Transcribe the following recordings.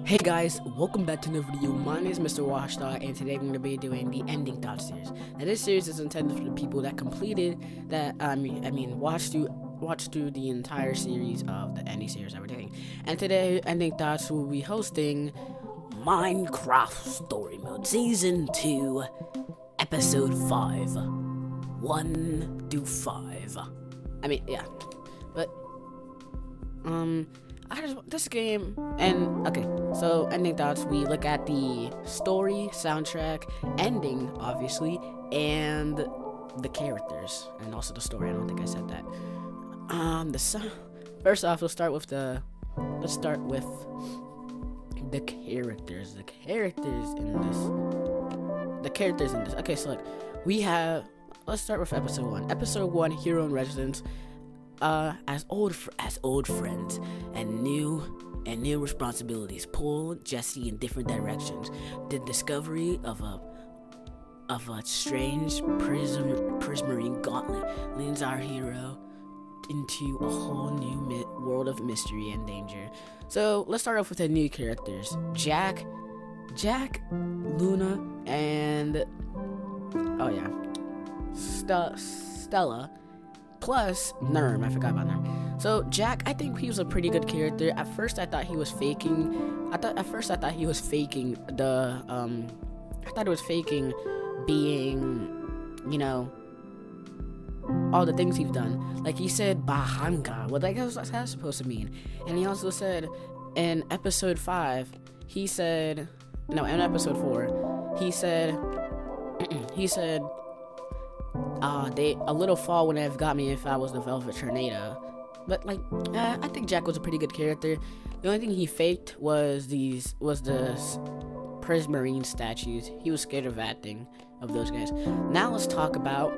Hey guys, welcome back to another video. My name is Mr. Washdog, and today I'm going to be doing the Ending Thoughts series. Now, this series is intended for the people that completed that. Watched through the entire series of the Ending series that we're doing. And today, Ending Thoughts will be hosting Minecaft Storymode Season 2, Episode 5, 1 to 5. This game, and okay, so Ending Thoughts, we look at the story, soundtrack, ending, obviously, and the characters, and also the story. I don't think I said that. First off, let's start with the characters. The characters in this. Okay, so look, let's start with episode 1. Episode 1, Hero in Residence. As old friends and new responsibilities pull Jesse in different directions. The discovery of a strange prismarine gauntlet leads our hero into a whole new world of mystery and danger. So let's start off with the new characters: Jack, Luna, and Stella. Plus Nerm, I forgot about Nerm. So Jack, I think he was a pretty good character. At first, I thought he was faking. I thought he was faking being, all the things he's done. Like he said, Bahanga. What was that supposed to mean? And he also said in episode 5, in episode 4, he said. A little fall wouldn't have got me if I was the Velvet Tornado. But I think Jack was a pretty good character. The only thing he faked was the Prismarine statues. He was scared of those guys. Now let's talk about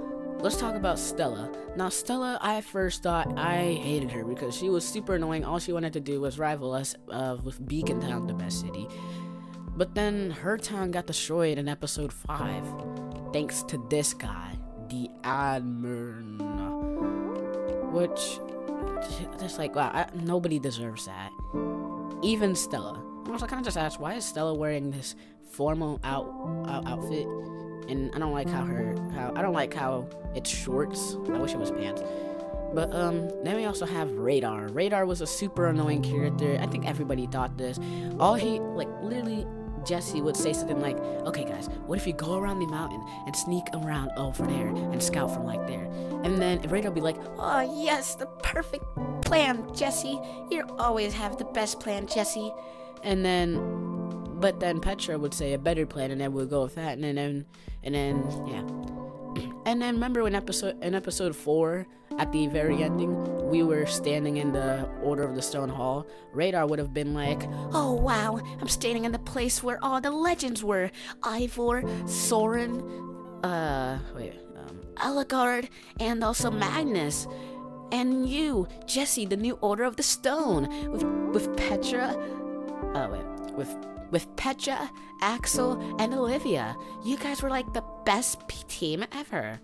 Stella. Now Stella, I first thought I hated her because she was super annoying. All she wanted to do was rival us with Beacon Town, the best city. But then her town got destroyed in episode 5, thanks to this guy, the admin, which just wow, nobody deserves that, even Stella. I kind of just asked, why is Stella wearing this formal outfit? And I don't like how it's shorts. I wish it was pants. But then we also have Radar. Radar was a super annoying character. I think everybody thought this. Literally, Jesse would say something like, okay guys, what if you go around the mountain and sneak around over there and scout from there? And then Radar would be like, oh yes, the perfect plan, Jesse. You always have the best plan, Jesse. But then Petra would say a better plan, and then we'll go with that. And then remember when in episode 4, at the very ending, we were standing in the Order of the Stone Hall. Radar would have been like, oh wow, I'm standing in the place where all the legends were. Ivor, Soren, Eligard, and also Magnus. And you, Jesse, the new Order of the Stone, with Petra, with Petra, Axel, and Olivia. You guys were the best team ever.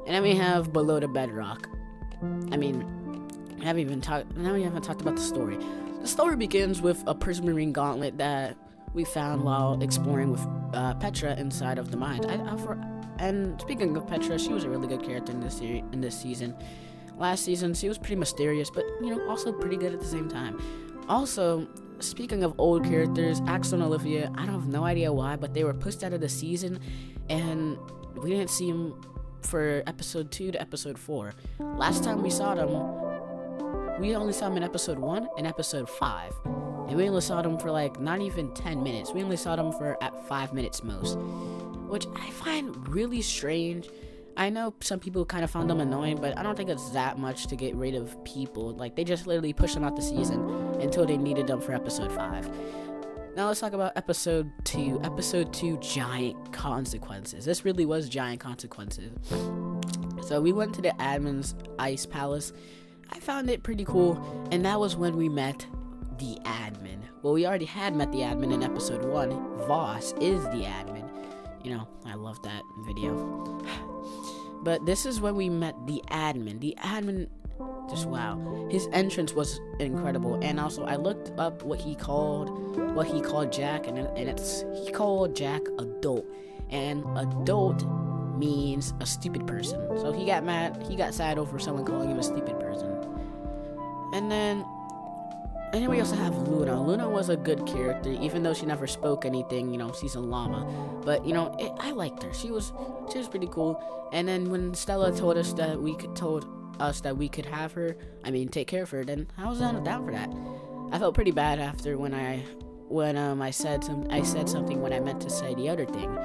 And then we have Below the Bedrock. We haven't talked about the story. The story begins with a prismarine gauntlet that we found while exploring with Petra inside of the mines. And speaking of Petra, she was a really good character in this season. Last season, she was pretty mysterious, but also pretty good at the same time. Also, speaking of old characters, Axel and Olivia, I don't have no idea why, but they were pushed out of the season, and we didn't see them for episode 2 to episode 4. Last time we saw them, we only saw them in episode 1 and episode 5. And we only saw them for not even 10 minutes. We only saw them for at 5 minutes most, which I find really strange. I know some people kind of found them annoying, but I don't think it's that much to get rid of people. They just literally pushed them out the season until they needed them for episode 5. Now let's talk about episode 2. Episode 2, Giant Consequences. This really was giant consequences. So we went to the admin's ice palace. I found it pretty cool, and that was when we met the admin. Well, we already had met the admin in episode 1. Voss is the admin. I love that video. But this is when we met the admin. The admin Just wow. His entrance was incredible. And also I looked up what he called Jack, and he called Jack adult. And adult means a stupid person. So he got sad over someone calling him a stupid person. And then we also have Luna. Luna was a good character, even though she never spoke anything. She's a llama, but I liked her. She was pretty cool. And then when Stella told us that we could have her, take care of her, then I was down for that. I felt pretty bad after when I said something when I meant to say the other thing.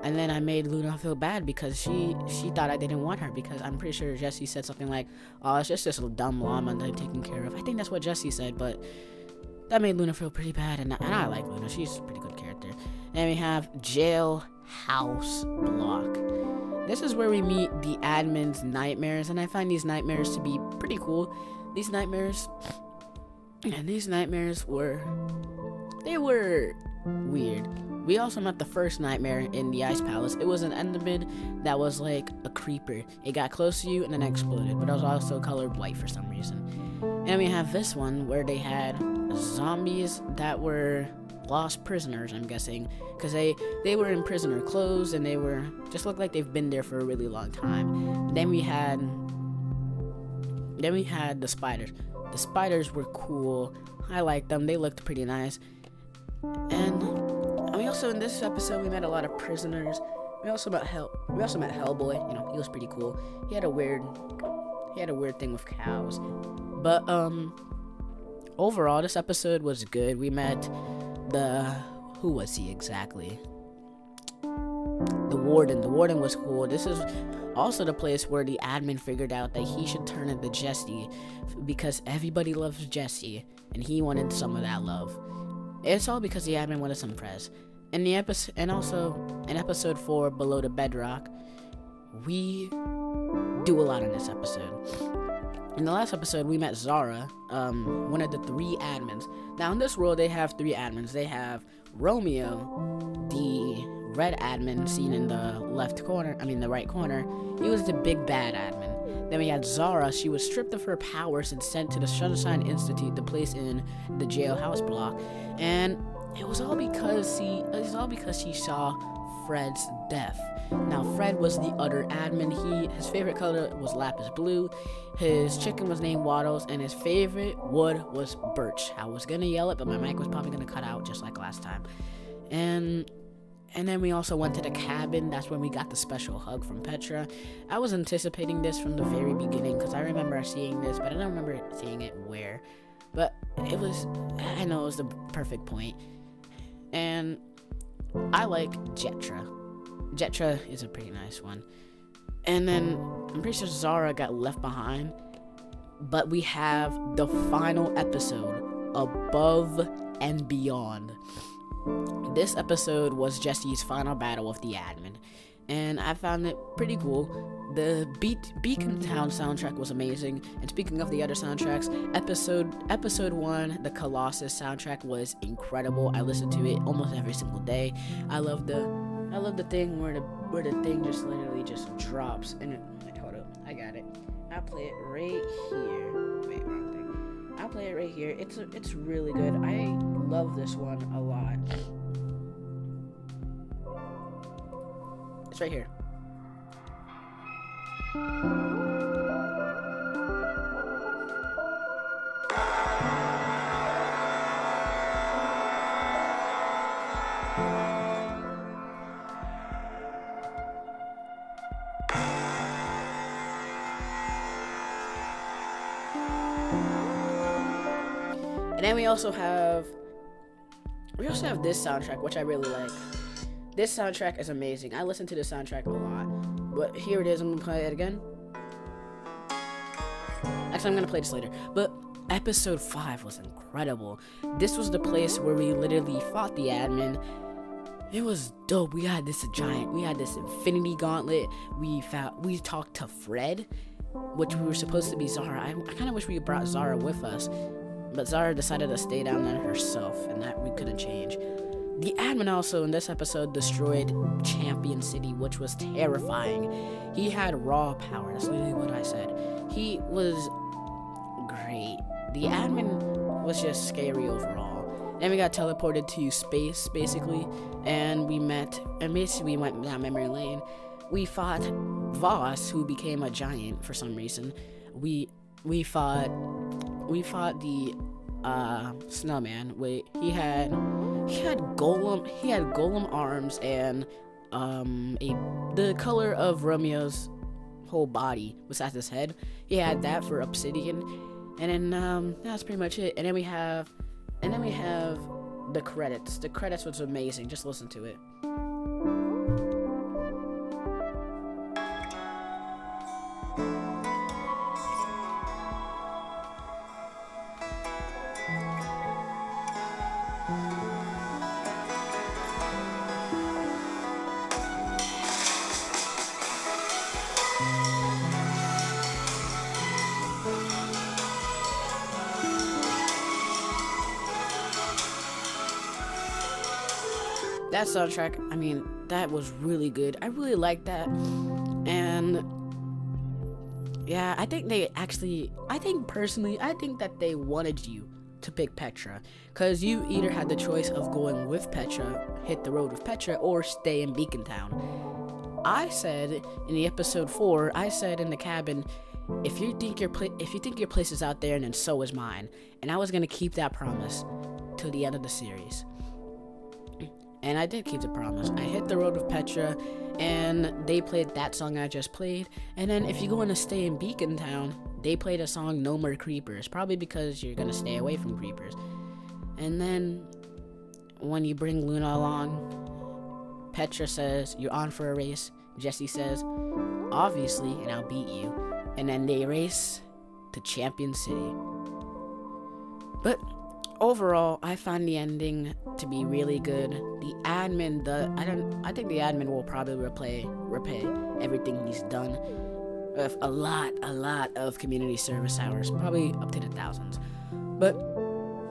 And then I made Luna feel bad because she thought I didn't want her, because I'm pretty sure Jessie said something like, "Oh, it's just this dumb llama that I'm taking care of." I think that's what Jessie said, but that made Luna feel pretty bad, and I like Luna. She's a pretty good character. And we have Jailhouse Block. This is where we meet the admin's nightmares, and I find these nightmares to be pretty cool. These nightmares were weird. We also met the first nightmare in the Ice Palace. It was an Enderman that was like a creeper. It got close to you and then exploded, but it was also colored white for some reason. And we have this one where they had zombies that were lost prisoners, I'm guessing, because they were in prisoner clothes and they were just looked like they've been there for a really long time. Then we had the spiders. The spiders were cool. I liked them. They looked pretty nice. And we also, in this episode, we met a lot of prisoners. We also met Hellboy. He was pretty cool. He had a weird thing with cows. But overall, this episode was good. We met who was he exactly? The warden. The warden was cool. This is also the place where the admin figured out that he should turn into Jessie, because everybody loves Jessie, and he wanted some of that love. It's all because the admin wanted some press. And also in episode 4, Below the Bedrock, we do a lot in this episode. In the last episode, we met Zara, one of the 3 admins. Now, in this world, they have 3 admins. They have Romeo, the red admin seen in the right corner. He was the big bad admin. Then we had Zara. She was stripped of her powers and sent to the Sunshine Institute, the place in the jailhouse block. And it was all because she saw Fred's death. Now, Fred was the other admin. His favorite color was lapis blue. His chicken was named Waddles, and his favorite wood was birch. I was gonna yell it, but my mic was probably gonna cut out just like last time. And then we also went to the cabin. That's when we got the special hug from Petra. I was anticipating this from the very beginning, because I remember seeing this, but I don't remember seeing it where. But I know it was the perfect point. And I like Jetra. Jetra is a pretty nice one. And then I'm pretty sure Zara got left behind. But we have the final episode, Above and Beyond. This episode was Jessie's final battle with the admin, and I found it pretty cool. The Beacon Town soundtrack was amazing. And speaking of the other soundtracks, episode 1, the Colossus soundtrack was incredible. I listened to it almost every single day. I love the thing where the thing just literally just drops. And hold up, I got it. I'll play it right here. Wait, wrong thing. I'll play it right here. It's really good. I love this one a lot. It's right here. And then we also have this soundtrack, which I really like. This soundtrack is amazing. I listen to this soundtrack a lot. But here it is. I'm going to play it again. Actually, I'm going to play this later. But episode 5 was incredible. This was the place where we literally fought the admin. It was dope. We had this infinity gauntlet. We talked to Fred, which we were supposed to be Zara. I kind of wish we brought Zara with us. But Zara decided to stay down there herself, and that we couldn't change. The admin also in this episode destroyed Champion City, which was terrifying. He had raw power. That's literally what I said. He was great. The admin was just scary overall. Then we got teleported to space, basically, and we went down memory lane. We fought Voss, who became a giant for some reason. We fought the snowman. He had golem arms and the color of Romeo's whole body besides his head. He had that for obsidian, and then that's pretty much it. And then we have the credits. The credits was amazing. Just listen to it. That soundtrack, I mean, that was really good. I really liked that. And yeah, I think that they wanted you to pick Petra, because you either had the choice of going with Petra, hit the road with Petra, or stay in Beacon Town. I said in the episode 4, I said in the cabin, if you think your place is out there, then so is mine. And I was gonna keep that promise till the end of the series. And I did keep the promise. I hit the road with Petra, and they played that song I just played. And then if you're going to stay in Beacon Town, they played a song, No More Creepers, probably because you're going to stay away from creepers. And then when you bring Luna along, Petra says, you're on for a race. Jesse says, obviously, and I'll beat you. And then they race to Champion City. But overall, I found the ending to be really good. The admin, I think the admin will probably repay everything he's done with a lot of community service hours, probably up to the thousands. But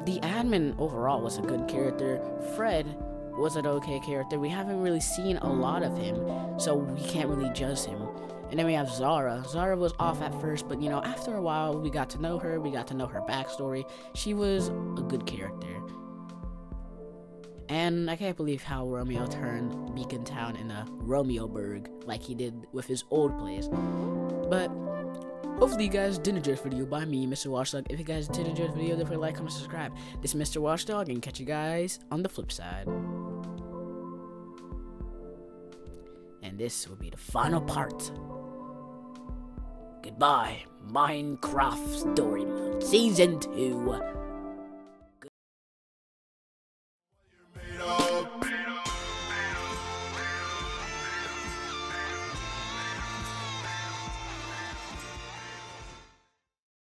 the admin overall was a good character. Fred was an okay character. We haven't really seen a lot of him, so we can't really judge him. And then we have Zara. Zara was off at first, but after a while, we got to know her. We got to know her backstory. She was a good character. And I can't believe how Romeo turned Beacon Town into Romeoburg like he did with his old place. But hopefully you guys did enjoy this video by me, Mr. Watchdog. If you guys did enjoy this video, don't forget to like, comment, subscribe. This is Mr. Watchdog, and catch you guys on the flip side. And this will be the final part. Goodbye, Minecraft Story Mode Season 2.